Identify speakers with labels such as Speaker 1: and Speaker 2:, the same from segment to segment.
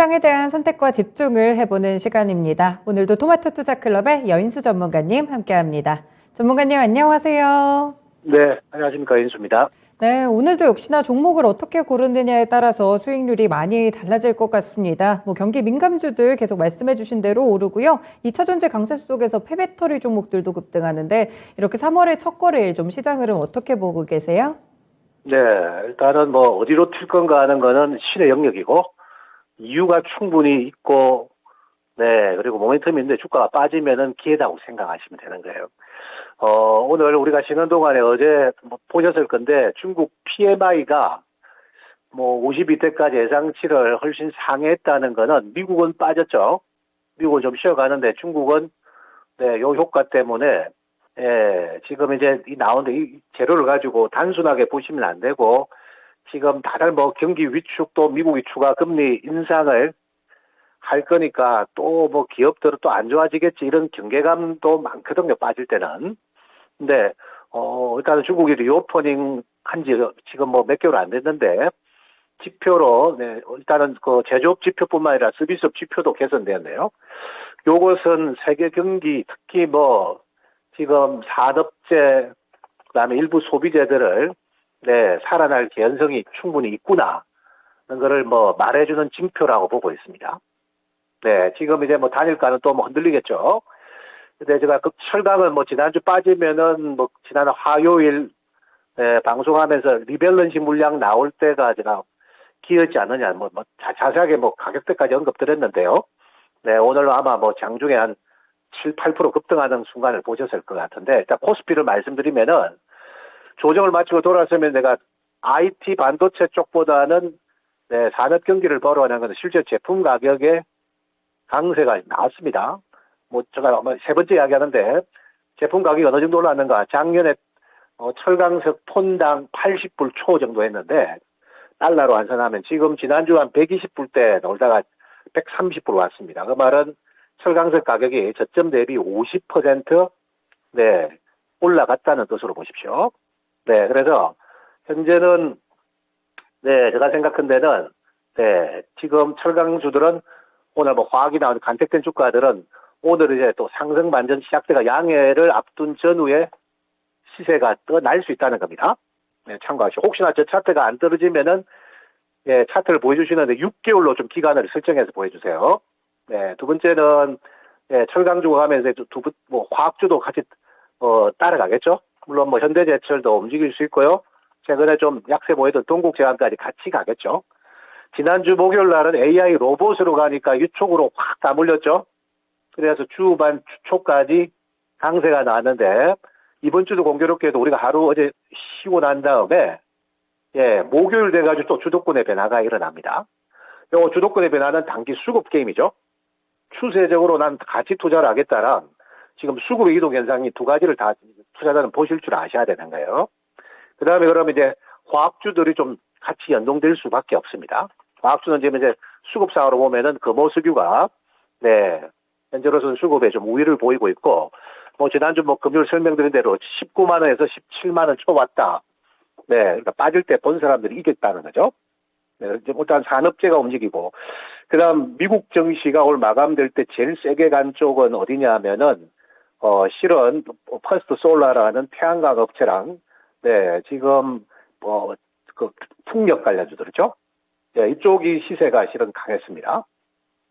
Speaker 1: 시장에 대한 선택과 집중을 해보는 시간입니다. 오늘도 토마토 투자 클럽의 여인수 전문가님 함께합니다. 전문가님 안녕하세요.
Speaker 2: 네, 안녕하십니까. 인수입니다.
Speaker 1: 네, 오늘도 역시나 종목을 어떻게 고르느냐에 따라서 수익률이 많이 달라질 것 같습니다. 경기 민감주들 계속 말씀해 주신 대로 오르고요. 2차 전지 강세 속에서 폐배터리 종목들도 급등하는데 이렇게 3월의 첫 거래일 좀 시장 흐름 어떻게 보고 계세요?
Speaker 2: 네, 일단은 어디로 튈 건가 하는 거는 신의 영역이고, 이유가 충분히 있고, 네, 그리고 모멘텀이 있는데 주가가 빠지면은 기회다고 생각하시면 되는 거예요. 오늘 우리가 쉬는 동안에 어제 보셨을 건데, 중국 PMI가 52대까지 예상치를 훨씬 상회했다는 거는 미국은 빠졌죠. 미국은 좀 쉬어가는데 중국은 네, 요 효과 때문에 지금 이제 나오는데 이 재료를 가지고 단순하게 보시면 안 되고 지금 다들 경기 위축 또 미국이 추가 금리 인상을 할 거니까 또 기업들은 또 안 좋아지겠지 이런 경계감도 많거든요. 빠질 때는. 근데 일단은 중국이 리오퍼닝 한지 지금 몇 개월 안 됐는데 지표로 네, 일단은 그 제조업 지표뿐만 아니라 서비스업 지표도 개선되었네요. 요것은 세계 경기 특히 지금 산업재 그다음에 일부 소비재들을 네, 살아날 개연성이 충분히 있구나 하는 거를 말해주는 징표라고 보고 있습니다. 네, 지금 이제 단일가는 또 흔들리겠죠. 근데 제가 그 철강은 지난주 빠지면은 지난 화요일 네, 방송하면서 리밸런시 물량 나올 때가 제가 기였지 않느냐 자세하게 가격대까지 언급드렸는데요. 네, 오늘 아마 장중에 한 7, 8% 급등하는 순간을 보셨을 것 같은데, 일단 코스피를 말씀드리면은, 조정을 마치고 돌아서면 내가 IT 반도체 쪽보다는, 네, 산업 경기를 벌어하는 것은 실제 제품 가격에 강세가 나왔습니다. 제가 세 번째 이야기 하는데, 제품 가격이 어느 정도 올랐는가, 작년에, 철강석 톤당 80불 초 정도 했는데, 달러로 환산하면 지금 지난주 한 120불대 놀다가 130불 왔습니다. 그 말은 철강석 가격이 저점 대비 50% 네, 올라갔다는 뜻으로 보십시오. 네, 그래서 현재는 네, 제가 생각한 데는 네, 지금 철강주들은 오늘 화학이나 간택된 주가들은 오늘 이제 또 상승 반전 시작대가 양해를 앞둔 전후에 시세가 떠날 수 있다는 겁니다. 네, 참고하시고 혹시나 저 차트가 안 떨어지면은 예, 차트를 보여주시는데 6개월로 좀 기간을 설정해서 보여주세요. 네, 두 번째는 예, 철강주가 하면서 화학주도 같이 따라가겠죠. 물론 현대제철도 움직일 수 있고요. 최근에 좀 약세 보이던 동국제약까지 같이 가겠죠. 지난주 목요일 날은 AI 로봇으로 가니까 이쪽으로 확 다 몰렸죠. 그래서 주반 주초까지 강세가 나왔는데 이번 주도 공교롭게도 우리가 하루 어제 쉬고 난 다음에 예, 목요일 돼가지고 또 주도권의 변화가 일어납니다. 요 주도권의 변화는 단기 수급 게임이죠. 추세적으로 난 같이 투자를 하겠다랑 지금 수급 이동 현상이 두 가지를 다 투자자는 보실 줄 아셔야 되는 거예요. 그 다음에 그러면 이제 화학주들이 좀 같이 연동될 수밖에 없습니다. 화학주는 지금 이제 수급상으로 보면은 금호석유가 네, 현재로서는 수급에 좀 우위를 보이고 있고 지난주 금요일 설명드린 대로 19만 원에서 17만 원 초 왔다. 네, 그러니까 빠질 때 본 사람들이 이겼다는 거죠. 네, 일단 산업재가 움직이고, 그 다음 미국 증시가 오늘 마감될 때 제일 세게 간 쪽은 어디냐 하면은, 실은, 퍼스트 솔라라는 태양광 업체랑, 네, 지금, 풍력 관련주들이죠. 네, 이쪽이 시세가 실은 강했습니다.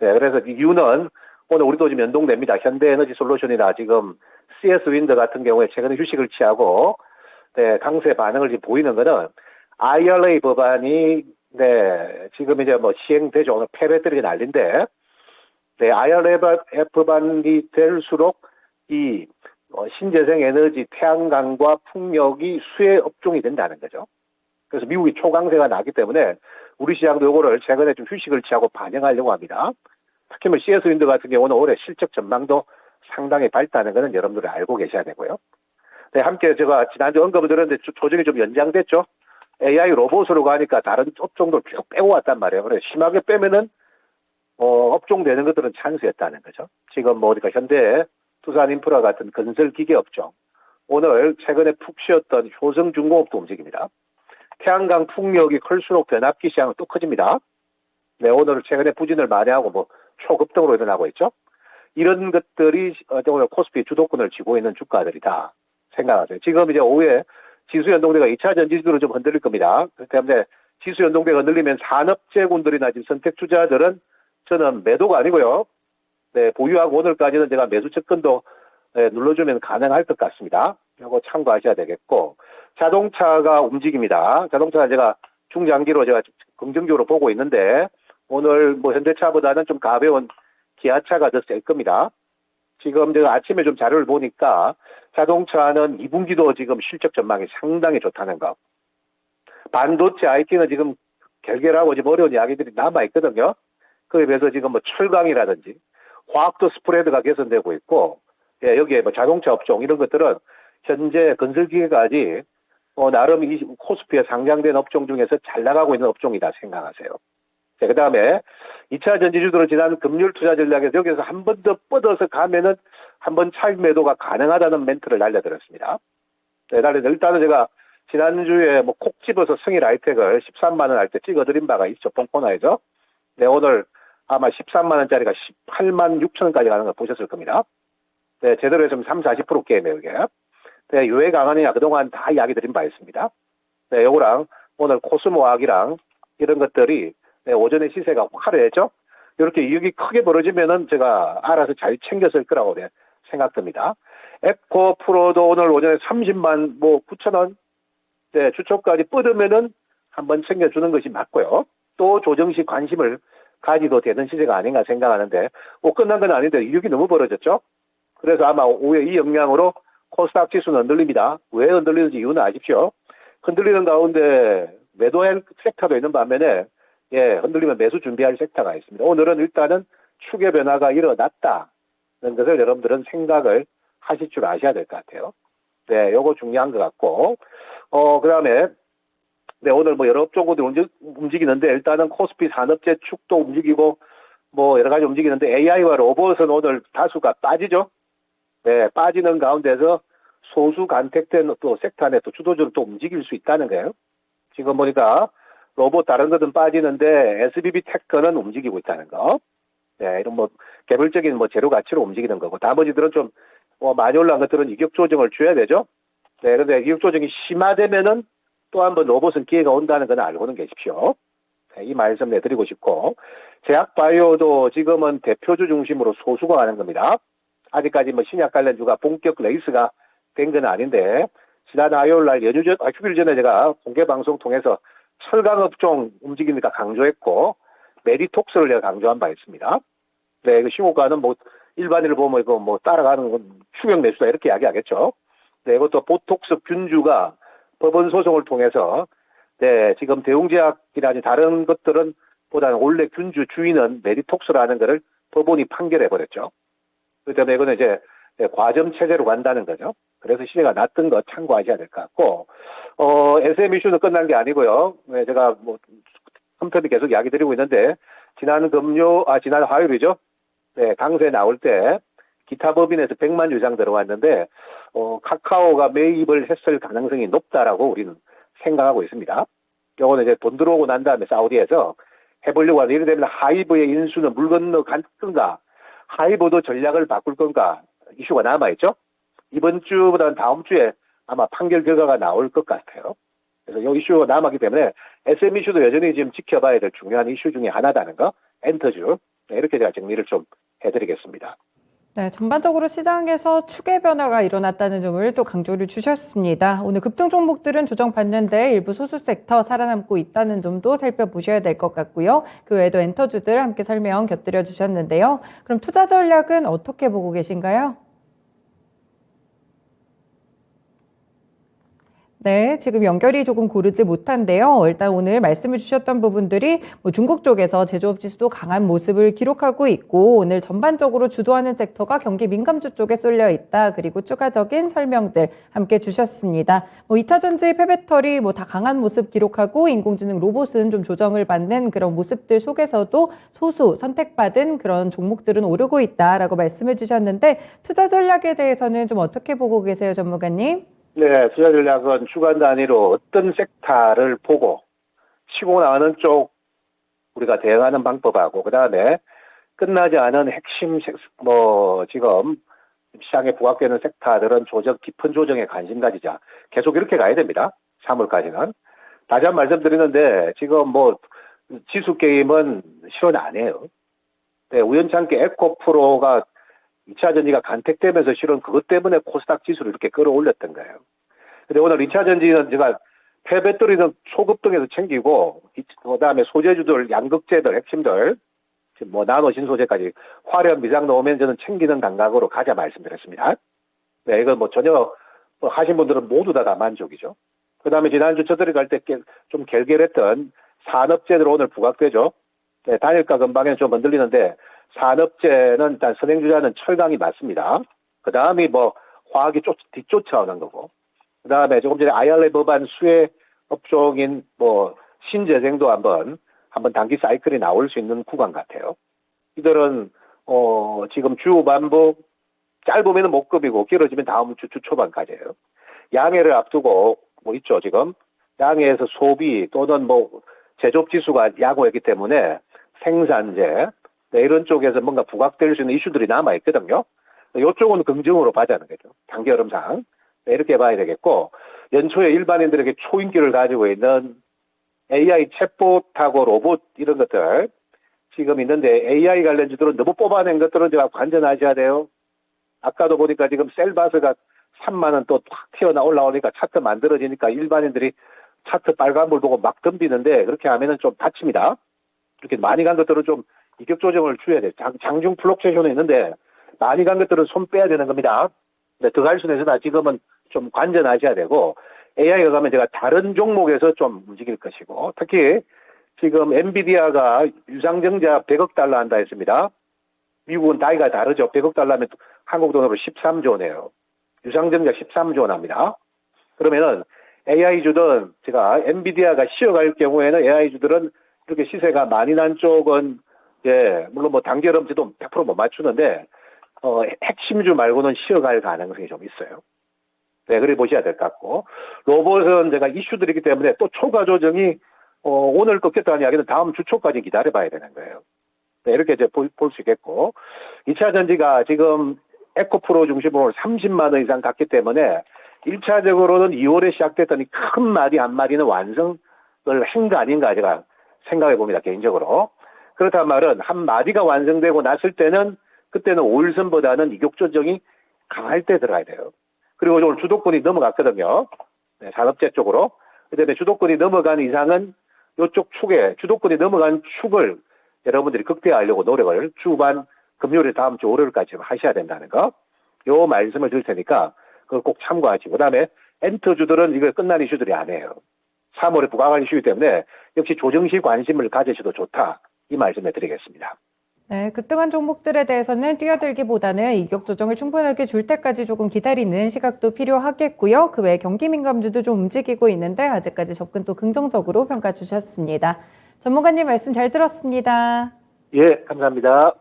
Speaker 2: 네, 그래서 이유는 오늘 우리도 지금 연동됩니다. 현대에너지 솔루션이나 지금 CS 윈드 같은 경우에 최근에 휴식을 취하고, 네, 강세 반응을 지금 보이는 거는 IRA 법안이 네, 지금 이제 시행되죠. 오늘 폐배들이 난린데, 네, IRA 법안이 될수록 이 신재생 에너지, 태양광과 풍력이 수혜 업종이 된다는 거죠. 그래서 미국이 초강세가 나기 때문에 우리 시장도 이거를 최근에 좀 휴식을 취하고 반영하려고 합니다. 특히 CS 윈드 같은 경우는 올해 실적 전망도 상당히 밝다는 것은 여러분들이 알고 계셔야 되고요. 네, 함께 제가 지난주 언급을 드렸는데 조정이 좀 연장됐죠. AI 로봇으로 가니까 다른 업종들 쭉 빼고 왔단 말이에요. 그래서 심하게 빼면은 업종 되는 것들은 찬스였다는 거죠. 지금 우리가 현대, 두산인프라 같은 건설 기계 업종, 오늘 최근에 푹 쉬었던 효성중공업도 움직입니다. 태양광 풍력이 클수록 변압기 시장은 또 커집니다. 네, 오늘 최근에 부진을 많이 하고 뭐 초급등으로 일어나고 있죠. 이런 것들이 오늘 코스피 주도권을 쥐고 있는 주가들이다 생각하세요. 지금 이제 오후에 지수 연동대가 2차 전지수로 좀 흔들릴 겁니다. 그렇기 때문에 지수 연동대가 흔들리면 산업재군들이나 지금 선택 투자들은 저는 매도가 아니고요. 네, 보유하고 오늘까지는 제가 매수 접근도 눌러주면 가능할 것 같습니다. 이거 참고하셔야 되겠고, 자동차가 움직입니다. 자동차는 제가 중장기로 제가 긍정적으로 보고 있는데, 오늘 뭐 현대차보다는 좀 가벼운 기아차가 더 셀 겁니다. 지금 제가 아침에 좀 자료를 보니까 자동차는 2분기도 지금 실적 전망이 상당히 좋다는 거. 반도체 IT는 지금 결결하고 지금 어려운 이야기들이 남아있거든요. 그에 비해서 지금 뭐 철강이라든지 화학도 스프레드가 개선되고 있고, 예, 여기에 뭐 자동차 업종 이런 것들은 현재 건설기계까지 나름 이 코스피에 상장된 업종 중에서 잘 나가고 있는 업종이다 생각하세요. 자, 그 다음에 2차 전지주들은 지난 금융 투자 전략에서 여기서 한 번 더 뻗어서 가면은 한 번 차익 매도가 가능하다는 멘트를 날려드렸습니다. 네, 일단은 제가 지난주에 뭐 콕 집어서 승일 하이텍을 13만원 할 때 찍어드린 바가 있죠. 뽕코너에서. 네, 오늘 아마 13만원짜리가 18만 6천원까지 가는 걸 보셨을 겁니다. 네, 제대로 해서 30-40% 게임이에요, 이게. 네, 유해 강하느냐 그동안 다 이야기 드린 바 있습니다. 네, 요거랑 오늘 코스모학이랑 이런 것들이 네, 오전에 시세가 화려했죠? 이렇게 이익이 크게 벌어지면은 제가 알아서 잘 챙겼을 거라고 네, 생각됩니다. 에코프로도 오늘 오전에 30만 뭐 9천원 네, 주초까지 뻗으면은 한번 챙겨주는 것이 맞고요. 또 조정시 관심을 가지도 되는 시세가 아닌가 생각하는데, 뭐 끝난 건 아닌데 이익이 너무 벌어졌죠? 그래서 아마 오후에 이 영향으로 코스닥 지수는 흔들립니다. 왜 흔들리는지 이유는 아십시오. 흔들리는 가운데 매도할 섹터도 있는 반면에 예, 흔들리면 매수 준비할 섹터가 있습니다. 오늘은 일단은 축의 변화가 일어났다는 것을 여러분들은 생각을 하실 줄 아셔야 될 것 같아요. 네, 요거 중요한 것 같고, 그 다음에, 네, 오늘 뭐 여러 업종들이 움직이는데, 일단은 코스피 산업재 축도 움직이고, 뭐 여러 가지 움직이는데, AI와 로봇은 오늘 다수가 빠지죠? 네, 빠지는 가운데서 소수 간택된 또 섹터 안에 또 주도적으로 또 움직일 수 있다는 거예요. 지금 보니까 로봇 다른 것은 빠지는데, SBB 테크는 움직이고 있다는 거. 네, 이런 뭐, 개별적인 뭐 재료 가치로 움직이는 거고, 나머지들은 좀, 많이 올라간 것들은 이격 조정을 줘야 되죠? 네, 근데 이격 조정이 심화되면은 또 한 번 로봇은 기회가 온다는 건 알고는 계십시오. 네, 이 말씀 내드리고 싶고, 제약바이오도 지금은 대표주 중심으로 소수가 가는 겁니다. 아직까지 뭐 신약 관련주가 본격 레이스가 된 건 아닌데, 지난 화요일 날 휴일 전에 제가 공개 방송 통해서 철강업종 움직이니까 강조했고, 메디톡스를 제가 강조한 바 있습니다. 네, 그 신고가는 뭐, 일반인을 보면 이거 뭐 따라가는 건 추격 매수다 이렇게 이야기하겠죠. 네, 이것도 보톡스 균주가 법원 소송을 통해서 네, 지금 대웅제약이라든지 다른 것들은 보다는 원래 균주 주인은 메디톡스라는 것을 법원이 판결해 버렸죠. 그렇기 때문에 이거는 이제 과점 체제로 간다는 거죠. 그래서 시세가 낮던 거 참고하셔야 될 것 같고, SM 이슈는 끝난 게 아니고요. 네, 제가 뭐 컴퓨터도 계속 이야기 드리고 있는데, 지난 화요일이죠. 네, 강세 나올 때 기타 법인에서 100만 유 이상 들어왔는데 카카오가 매입을 했을 가능성이 높다라고 우리는 생각하고 있습니다. 이거는 이제 돈 들어오고 난 다음에 사우디에서 해보려고 하는, 이래 되면 하이브의 인수는 물 건너 갈 건가, 하이브도 전략을 바꿀 건가 이슈가 남아있죠. 이번 주보다는 다음 주에 아마 판결 결과가 나올 것 같아요. 그래서 이 이슈가 남았기 때문에 SM 이슈도 여전히 지금 지켜봐야 될 중요한 이슈 중에 하나다는 거, 엔터주. 네, 이렇게 제가 정리를 좀 해드리겠습니다.
Speaker 1: 네, 전반적으로 시장에서 축의 변화가 일어났다는 점을 또 강조를 주셨습니다. 오늘 급등 종목들은 조정받는데 일부 소수 섹터 살아남고 있다는 점도 살펴보셔야 될 것 같고요. 그 외에도 엔터주들 함께 설명 곁들여 주셨는데요. 그럼 투자 전략은 어떻게 보고 계신가요? 네, 지금 연결이 조금 고르지 못한데요. 일단 오늘 말씀해 주셨던 부분들이 뭐 중국 쪽에서 제조업 지수도 강한 모습을 기록하고 있고, 오늘 전반적으로 주도하는 섹터가 경기 민감주 쪽에 쏠려 있다. 그리고 추가적인 설명들 함께 주셨습니다. 뭐 2차 전지 폐배터리 뭐 다 강한 모습 기록하고, 인공지능 로봇은 좀 조정을 받는 그런 모습들 속에서도 소수 선택받은 그런 종목들은 오르고 있다라고 말씀해 주셨는데, 투자 전략에 대해서는 좀 어떻게 보고 계세요, 전무관님?
Speaker 2: 네, 투자 전략은 주간 단위로 어떤 섹터를 보고 치고 나가는 쪽 우리가 대응하는 방법하고 그다음에 끝나지 않은 핵심 지금 시장에 부각되는 섹터들은 깊은 조정에 관심 가지자. 계속 이렇게 가야 됩니다. 3월까지는. 다시 한 번 말씀드리는데 지금 지수 게임은 실현 안 해요. 네, 우연찮게 에코프로가 2차 전지가 간택되면서 실은 그것 때문에 코스닥 지수를 이렇게 끌어올렸던 거예요. 근데 오늘 2차 전지는 제가 폐배터리는 초급등에서 챙기고, 그 다음에 소재주들, 양극재들, 핵심들, 지금 나노 신소재까지 화려한 미장 넣으면 저는 챙기는 감각으로 가자 말씀드렸습니다. 네, 이건 전혀 하신 분들은 모두 다 만족이죠. 그 다음에 지난주 저들이 갈 때 좀 결결했던 산업재들 오늘 부각되죠. 네, 단일가 근방에는 좀 흔들리는데, 산업재는 일단 선행주자는 철강이 맞습니다. 그 다음이 화학이 뒤쫓아오는 거고, 그 다음에 조금 전에 IRA 법안 수혜 업종인 신재생도 한번 단기 사이클이 나올 수 있는 구간 같아요. 이들은 지금 주 반복 짧으면 목급이고 길어지면 다음 주 초반까지예요. 양해를 앞두고 있죠 지금 양해에서 소비 또는 제조업 지수가 약오했기 때문에 생산재 이런 쪽에서 뭔가 부각될 수 있는 이슈들이 남아 있거든요. 이쪽은 긍정으로 봐자는 거죠. 단기 흐름상 이렇게 봐야 되겠고 연초에 일반인들에게 초인기를 가지고 있는 AI 챗봇하고 로봇 이런 것들 지금 있는데 AI 관련주들은 너무 뽑아낸 것들은 제가 관전하셔야 돼요. 아까도 보니까 지금 셀바스가 3만 원 또 확 올라오니까 차트 만들어지니까 일반인들이 차트 빨간불 보고 막 덤비는데 그렇게 하면은 좀 다칩니다. 이렇게 많이 간 것들은 좀 이격 조정을 줘야 돼요. 장중 플록체션에 있는데 많이 간 것들은 손 빼야 되는 겁니다. 근데 더 갈 수는 있으나 지금은 좀 관전하셔야 되고 AI가 가면 제가 다른 종목에서 좀 움직일 것이고 특히 지금 엔비디아가 유상증자 100억 달러 한다 했습니다. 미국은 나이가 다르죠. 100억 달러면 한국 돈으로 13조 원이에요. 유상증자 13조 원 합니다. 그러면은 AI주든 제가 엔비디아가 쉬어갈 경우에는 AI주들은 이렇게 시세가 많이 난 쪽은 물론 단결음지도 100% 못 맞추는데 핵심주 말고는 쉬어갈 가능성이 좀 있어요. 네, 그래 보셔야 될 것 같고 로봇은 제가 이슈들이기 때문에 또 초과 조정이 오늘 꺾였다는 이야기는 다음 주 초까지 기다려봐야 되는 거예요. 네, 이렇게 이제 볼 수 있겠고 2차 전지가 지금 에코프로 중심으로 30만 원 이상 갔기 때문에 1차적으로는 2월에 시작됐더니 큰 마디 한 마디는 완성을 한 거 아닌가 제가 생각해 봅니다 개인적으로. 그렇단 말은 한 마디가 완성되고 났을 때는 그때는 5일선보다는 이격 조정이 강할 때 들어가야 돼요. 그리고 오늘 주도권이 넘어갔거든요. 네, 산업재 쪽으로. 그다음에 주도권이 넘어간 이상은 이쪽 축에 주도권이 넘어간 축을 여러분들이 극대화하려고 노력을 주반 금요일 다음 주 월요일까지 하셔야 된다는 거. 요 말씀을 드릴 테니까 그걸 꼭 참고하시고 그다음에 엔터주들은 이거 끝난 이슈들이 아니에요. 3월에 부각한 이슈이기 때문에 역시 조정시 관심을 가지셔도 좋다. 이 말씀을 드리겠습니다.
Speaker 1: 네, 급등한 종목들에 대해서는 뛰어들기보다는 이격 조정을 충분하게 줄 때까지 조금 기다리는 시각도 필요하겠고요. 그 외에 경기 민감주도 좀 움직이고 있는데 아직까지 접근 또 긍정적으로 평가 주셨습니다. 전문가님 말씀 잘 들었습니다.
Speaker 2: 예, 감사합니다.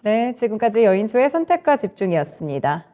Speaker 1: 네, 지금까지 여인수의 선택과 집중이었습니다.